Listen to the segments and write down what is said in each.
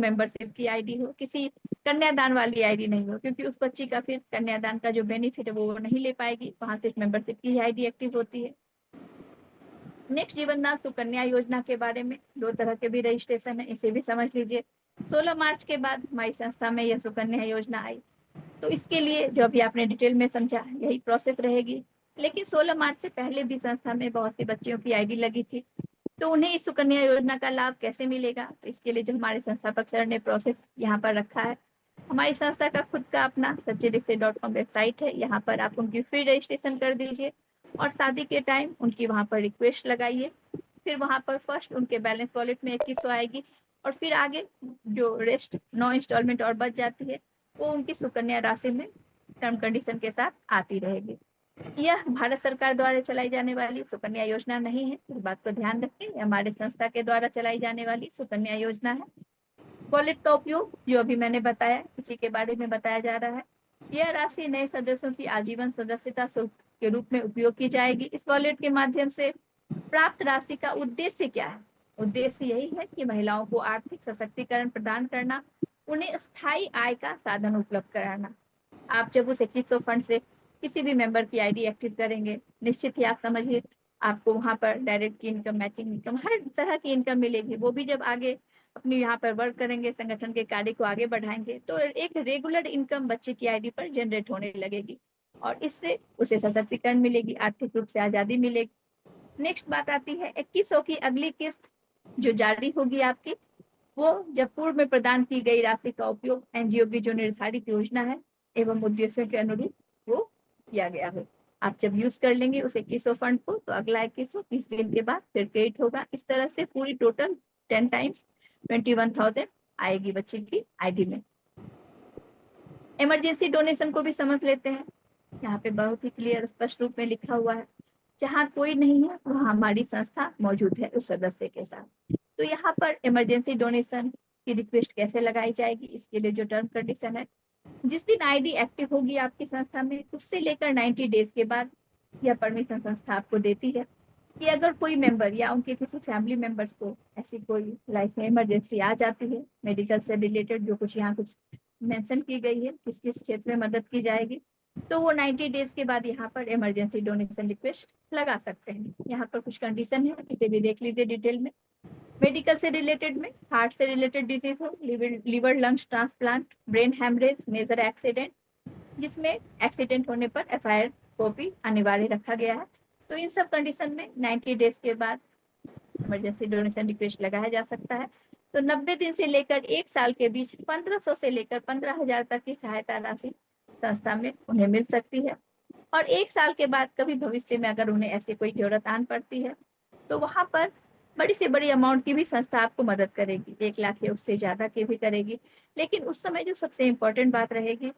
Membership की ID हो, किसी कन्यादान वाली आईडी नहीं हो, क्योंकि उस बच्ची का फिर कन्यादान का जो बेनिफिट है वो नहीं ले पाएगी, वहां सिर्फ मेंबरशिप की आईडी एक्टिव होती है। नेक्स्ट जीवनदान सुकन्या योजना के बारे में 2 तरह के भी रजिस्ट्रेशन है, इसे भी समझ लीजिए। 16 मार्च के बाद हमारी संस्था में यह सुकन्या योजना आई, तो इसके लिए जो अभी आपने डिटेल में समझा यही प्रोसेस रहेगी। लेकिन 16 मार्च से पहले भी संस्था में बहुत सी बच्चियों की आईडी लगी थी, तो उन्हें इस सुकन्या योजना का लाभ कैसे मिलेगा, तो इसके लिए जो हमारे संस्थापक सर ने प्रोसेस यहाँ पर रखा है, हमारी संस्था का खुद का अपना सच्चेरिश्ते.com वेबसाइट है, यहाँ पर आप उनकी फ्री रजिस्ट्रेशन कर दीजिए और शादी के टाइम उनकी वहाँ पर रिक्वेस्ट लगाइए। फिर वहाँ पर फर्स्ट उनके बैलेंस वॉलेट में 2100 आएगी और फिर आगे जो रेस्ट 9 इंस्टॉलमेंट और बच जाती है वो उनकी सुकन्या राशि में टर्म कंडीशन के साथ आती रहेगी। यह भारत सरकार द्वारा चलाई जाने वाली सुकन्या योजना नहीं है, इस बात को ध्यान रखें। हमारे संस्था के द्वारा चलाई जाने वाली सुकन्या योजना है। वॉलेट का उपयोग जो अभी मैंने बताया इसी के बारे में बताया जा रहा है। यह राशि नए सदस्यों की आजीवन सदस्यता शुल्क के रूप में उपयोग की जाएगी। इस वॉलेट के माध्यम से प्राप्त राशि का उद्देश्य क्या है? उद्देश्य यही है कि महिलाओं को आर्थिक सशक्तिकरण प्रदान करना, उन्हें स्थायी आय का साधन उपलब्ध कराना। आप जब उस 2100 फंड से किसी भी मेंबर की आईडी एक्टिव करेंगे, निश्चित ही आप समझिए आपको वहां पर डायरेक्ट की इनकम, मैचिंग इनकम, हर तरह की इनकम मिलेगी। वो भी जब आगे अपनी यहाँ पर वर्क करेंगे, संगठन के कार्य को आगे बढ़ाएंगे, तो एक रेगुलर इनकम बच्चे की आईडी पर जनरेट होने लगेगी और इससे उसे सशक्तिकरण मिलेगी, आर्थिक रूप से आजादी मिलेगी। नेक्स्ट बात आती है 2100 की अगली किस्त जो जारी होगी आपकी, वो जब पूर्व में प्रदान की गई राशि का उपयोग एनजीओ की जो निर्धारित योजना है एवं उद्देश्यों के अनुरूप वो किया गया हो, आप जब यूज कर लेंगे उस 2100 फंड को, तो अगला 2100 30 दिन के बाद फिर क्रेडिट होगा। इस तरह से पूरी टोटल 10 टाइम्स 21,000 आएगी बच्चे की आईडी में। इमरजेंसी डोनेशन को भी समझ लेते हैं। यहाँ पे बहुत ही क्लियर स्पष्ट रूप में लिखा हुआ है, जहाँ कोई नहीं है वहाँ हमारी संस्था मौजूद है उस सदस्य के साथ। तो यहाँ पर इमरजेंसी डोनेशन की रिक्वेस्ट कैसे लगाई जाएगी, इसके लिए जो टर्म कंडीशन है, जिस दिन आईडी एक्टिव होगी आपकी संस्था में उससे लेकर 90 डेज के बाद यह परमिशन संस्था आपको देती है कि अगर कोई मेंबर या उनके किसी फैमिली मेंबर्स को ऐसी कोई लाइफ में इमरजेंसी आ जाती है, मेडिकल से रिलेटेड जो कुछ यहाँ कुछ मेंशन की गई है किस किस क्षेत्र में मदद की जाएगी, तो वो 90 डेज के बाद यहाँ पर इमरजेंसी डोनेशन रिक्वेस्ट लगा सकते हैं। यहाँ पर कुछ कंडीशन है, इसे भी देख लीजिए डिटेल में। मेडिकल से रिलेटेड में हार्ट से रिलेटेड डिजीज हो, liver lungs transplant, brain haemorrhage, major accident, जिसमें एक्सीडेंट होने पर एफआईआर कॉपी अनिवार्य रखा गया है, तो इन सब कंडीशन में 90 डेज के बाद इमरजेंसी डोनेशन रिक्वेस्ट लगाया जा सकता है। तो 90 दिन से लेकर 1 साल के बीच 1500 से लेकर 15,000 तक की सहायता राशि संस्था में उन्हें मिल सकती है। और 1 साल के बाद कभी भविष्य में अगर उन्हें ऐसी कोई जरूरत आन पड़ती है तो वहां पर बड़ी से बड़ी अमाउंट की भी संस्था आपको मदद करेगी, 1 लाख या उससे ज्यादा की भी करेगी। लेकिन उस समय जो सबसे इम्पोर्टेंट बात रहेगी,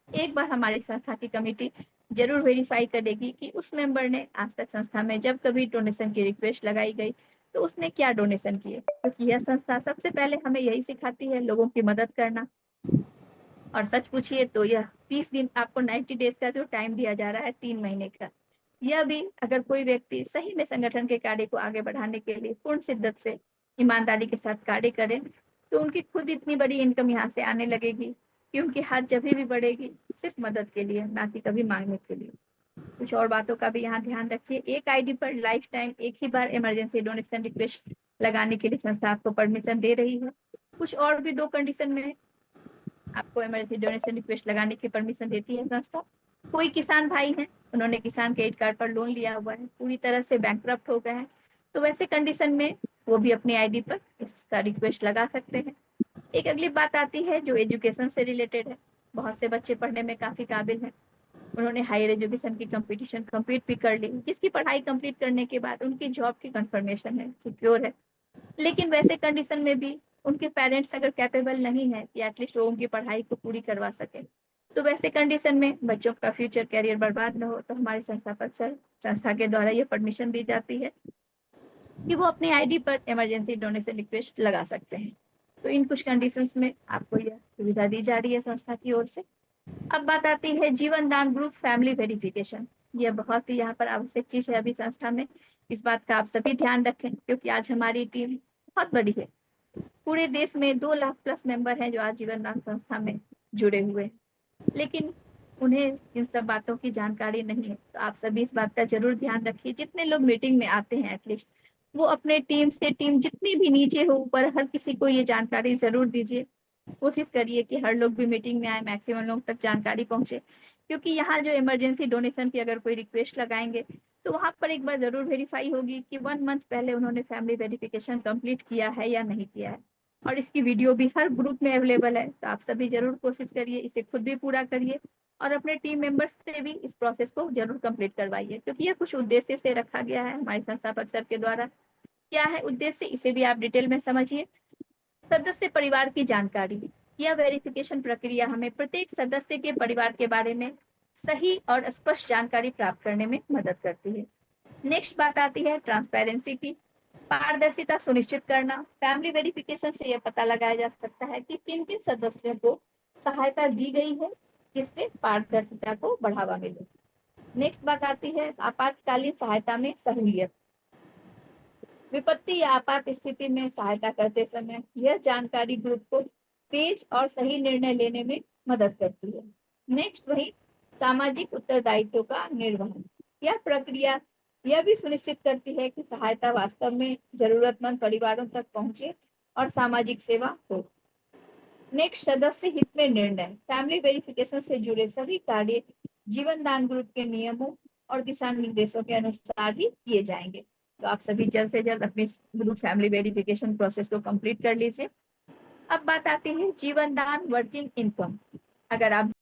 एक बार हमारी संस्था की कमेटी जरूर वेरीफाई करेगी कि उस मेंबर ने आज तक संस्था में जब कभी डोनेशन की रिक्वेस्ट लगाई गई तो उसने क्या डोनेशन किए, क्योंकि यह संस्था सबसे पहले हमें यही सिखाती है लोगों की मदद करना। और सच पूछिए तो यह 30 दिन आपको 90 डेज का जो टाइम दिया जा रहा है 3 महीने का, यह भी अगर कोई व्यक्ति सही में संगठन के कार्य को आगे बढ़ाने के लिए पूर्ण शिद्दत से ईमानदारी के साथ कार्य करें तो उनकी खुद इतनी बड़ी इनकम यहाँ से आने लगेगी कि उनकी हाथ जब भी बढ़ेगी सिर्फ मदद के लिए, ना कि कभी मांगने के लिए। कुछ और बातों का भी यहाँ ध्यान रखिए। एक आईडी पर लाइफ टाइम एक ही बार इमरजेंसी डोनेशन रिक्वेस्ट लगाने के लिए संस्था आपको परमिशन दे रही है। कुछ और भी 2 कंडीशन में आपको इमरजेंसी डोनेशन रिक्वेस्ट लगाने की परमिशन देती है संस्था। कोई किसान भाई हैं, उन्होंने किसान क्रेडिट कार्ड पर लोन लिया हुआ है, पूरी तरह से बैंकक्रप्ट हो गए हैं, तो वैसे कंडीशन में वो भी अपनी आईडी पर इसका रिक्वेस्ट लगा सकते हैं। एक अगली बात आती है जो एजुकेशन से रिलेटेड है। बहुत से बच्चे पढ़ने में काफी काबिल हैं, उन्होंने हायर एजुकेशन की कंपटीशन कंप्लीट भी कर ली, जिसकी पढ़ाई कंप्लीट करने के बाद उनकी जॉब की कंफर्मेशन है, सिक्योर है। लेकिन वैसे कंडीशन में भी उनके पेरेंट्स अगर कैपेबल नहीं है कि एटलीस्ट वो उनकी पढ़ाई को पूरी करवा सके, तो वैसे कंडीशन में बच्चों का फ्यूचर कैरियर बर्बाद न हो, तो हमारे संस्थापक सर संस्था के द्वारा ये परमिशन दी जाती है कि वो अपनी आईडी पर इमरजेंसी डोनेशन रिक्वेस्ट लगा सकते हैं। तो इन कुछ कंडीशंस में आपको यह सुविधा दी जा रही है संस्था की ओर से। अब बात आती है जीवन दान ग्रुप फैमिली वेरिफिकेशन। यह बहुत ही यहाँ पर आवश्यक चीज है अभी संस्था में, इस बात का आप सभी ध्यान रखें क्योंकि आज हमारी टीम बहुत बड़ी है। पूरे देश में 2 लाख प्लस मेंबर हैं जो आजीवन दान संस्था में जुड़े हुए हैं, लेकिन उन्हें इन सब बातों की जानकारी नहीं है। तो आप सभी इस बात का जरूर ध्यान रखिए, जितने लोग मीटिंग में आते हैं एटलीस्ट वो अपने टीम से टीम जितनी भी नीचे हो ऊपर हर किसी को ये जानकारी जरूर दीजिए। कोशिश करिए कि हर लोग भी मीटिंग में आए, मैक्सिमम लोग तक जानकारी पहुंचे, क्योंकि यहाँ जो इमरजेंसी डोनेशन की अगर कोई रिक्वेस्ट लगाएंगे तो वहां पर एक बार जरूर वेरीफाई होगी कि 1 मंथ पहले उन्होंने फैमिली वेरिफिकेशन कंप्लीट किया है या नहीं किया है। और इसकी वीडियो भी हर ग्रुप में अवेलेबल है, तो आप सभी जरूर कोशिश करिए, इसे खुद भी पूरा करिए और अपने टीम मेंबर्स से भी इस प्रोसेस को जरूर कंप्लीट करवाइए, क्योंकि यह कुछ उद्देश्य से रखा गया है हमारे संस्थापक सर के द्वारा। क्या है उद्देश्य, इसे भी आप डिटेल में समझिए। सदस्य परिवार की जानकारी, यह वेरिफिकेशन प्रक्रिया हमें प्रत्येक सदस्य के परिवार के बारे में सही और स्पष्ट जानकारी प्राप्त करने में मदद करती है। नेक्स्ट बात आती है ट्रांसपेरेंसी की, पारदर्शिता सुनिश्चित करना। फैमिली वेरिफिकेशन से यह पता लगाया जा सकता है कि किन किन सदस्यों को सहायता दी गई है, जिससे पारदर्शिता को बढ़ावा मिले। नेक्स्ट बात आती है आपातकालीन सहायता में सहूलियत। विपत्ति या आपात स्थिति में सहायता करते समय यह जानकारी ग्रुप को तेज और सही निर्णय लेने में मदद करती है। नेक्स्ट वही सामाजिक उत्तरदायित्व का निर्वहन। यह प्रक्रिया यह भी सुनिश्चित करती है कि सहायता वास्तव में जरूरतमंद परिवारों तक पहुंचे और सामाजिक सेवा हो। नेक्स्ट सदस्य हित में निर्णय। फैमिली वेरिफिकेशन से जुड़े सभी कार्य जीवन दान ग्रुप के नियमों और दिशा निर्देशों के अनुसार ही किए जाएंगे। तो आप सभी जल्द से जल्द अपनी ग्रुप फैमिली वेरिफिकेशन प्रोसेस को कंप्लीट कर लीजिए। अब बात आती है जीवन दान वर्किंग इनकम। अगर आप